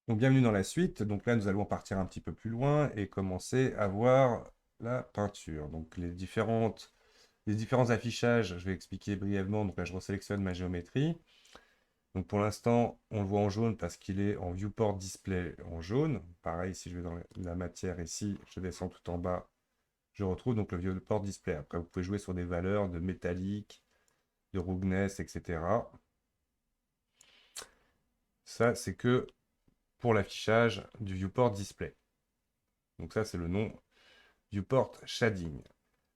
Donc bienvenue dans la suite. Donc là, nous allons partir un petit peu plus loin et commencer à voir la peinture. Donc les différents affichages, je vais expliquer brièvement. Donc là, je resélectionne ma géométrie. Donc pour l'instant, on le voit en jaune parce qu'il est en viewport display en jaune. Pareil, si je vais dans la matière ici, je descends tout en bas, je retrouve donc le viewport display. Après, vous pouvez jouer sur des valeurs de métallique, de roughness, etc. Ça, c'est que pour l'affichage du viewport display. Donc ça, c'est le nom viewport shading.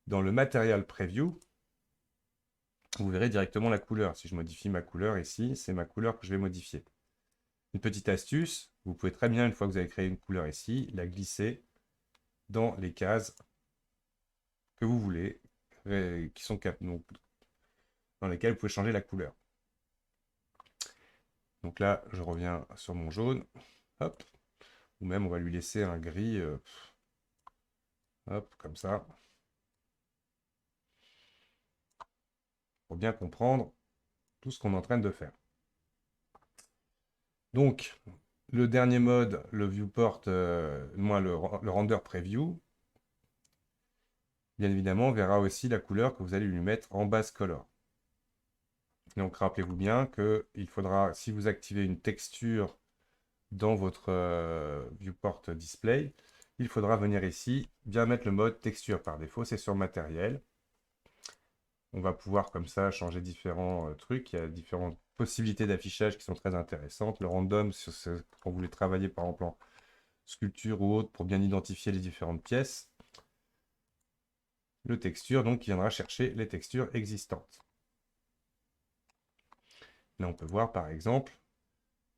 Dans le Material Preview, vous verrez directement la couleur. Si je modifie ma couleur ici, c'est ma couleur que je vais modifier. Une petite astuce, vous pouvez très bien, une fois que vous avez créé une couleur ici, la glisser dans les cases que vous voulez, qui sont donc, dans lesquelles vous pouvez changer la couleur. Donc là, je reviens sur mon jaune, hop, ou même on va lui laisser un gris, hop, comme ça, pour bien comprendre tout ce qu'on est en train de faire. Donc, le dernier mode, le viewport, le render preview, bien évidemment, verra aussi la couleur que vous allez lui mettre en base color. Donc, rappelez-vous bien qu'il faudra, si vous activez une texture dans votre viewport display, il faudra venir ici, bien mettre le mode texture. Par défaut, c'est sur matériel. On va pouvoir comme ça changer différents trucs. Il y a différentes possibilités d'affichage qui sont très intéressantes. Le random, quand vous voulez travailler par exemple en sculpture ou autre pour bien identifier les différentes pièces. Le texture, donc, qui viendra chercher les textures existantes. Là, on peut voir, par exemple,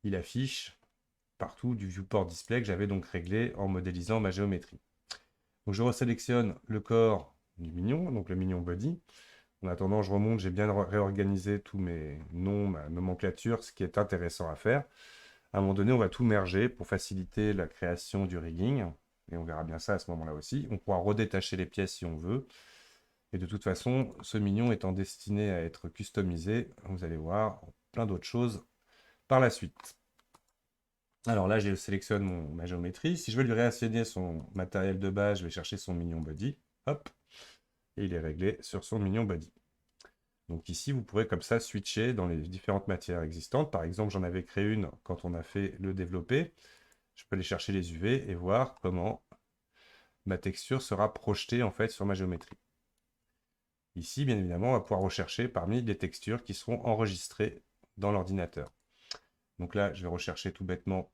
il affiche partout du viewport display que j'avais donc réglé en modélisant ma géométrie. Donc, je resélectionne le corps du mignon, donc le mignon body. En attendant, je remonte, j'ai bien réorganisé tous mes noms, ma nomenclature, ce qui est intéressant à faire. À un moment donné, on va tout merger pour faciliter la création du rigging. Et on verra bien ça à ce moment-là aussi. On pourra redétacher les pièces si on veut. Et de toute façon, ce mignon étant destiné à être customisé, vous allez voir plein d'autres choses par la suite. Alors là, je sélectionne ma géométrie. Si je veux lui réassigner son matériel de base, je vais chercher son mignon body. Hop, et il est réglé sur son mignon body. Donc ici, vous pourrez comme ça switcher dans les différentes matières existantes. Par exemple, j'en avais créé une quand on a fait le développer. Je peux aller chercher les UV et voir comment ma texture sera projetée en fait sur ma géométrie. Ici, bien évidemment, on va pouvoir rechercher parmi les textures qui seront enregistrées dans l'ordinateur. Donc là, je vais rechercher tout bêtement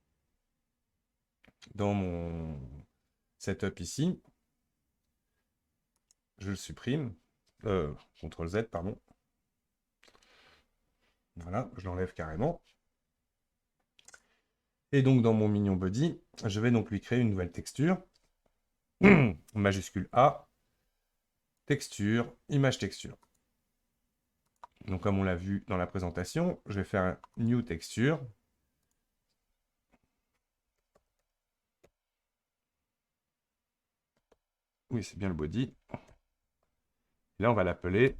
dans mon setup ici. Je le supprime. CTRL Z, pardon. Voilà, je l'enlève carrément. Et donc, dans mon mignon body, je vais donc lui créer une nouvelle texture. Majuscule A, texture, image texture. Donc, comme on l'a vu dans la présentation, je vais faire un new texture. Oui, c'est bien le body. Et là, on va l'appeler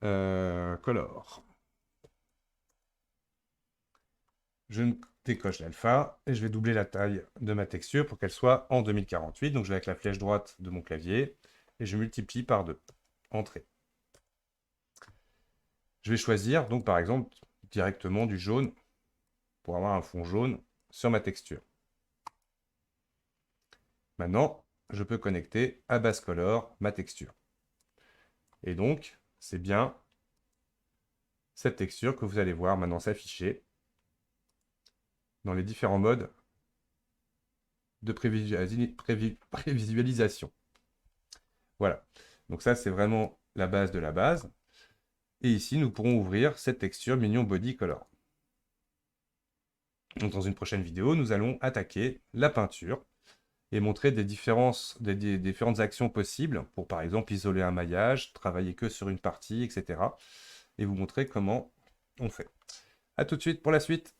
color. Je décoche l'alpha et je vais doubler la taille de ma texture pour qu'elle soit en 2048. Donc, je vais avec la flèche droite de mon clavier et je multiplie par 2. Entrée. Je vais choisir, donc par exemple, directement du jaune pour avoir un fond jaune sur ma texture. Maintenant, je peux connecter à base color ma texture. Et donc, c'est bien cette texture que vous allez voir maintenant s'afficher dans les différents modes de prévisualisation. Voilà. Donc ça, c'est vraiment la base de la base. Et ici, nous pourrons ouvrir cette texture Mignon Body Color. Donc dans une prochaine vidéo, nous allons attaquer la peinture et montrer des différentes actions possibles pour, par exemple, isoler un maillage, travailler que sur une partie, etc. Et vous montrer comment on fait. A tout de suite pour la suite.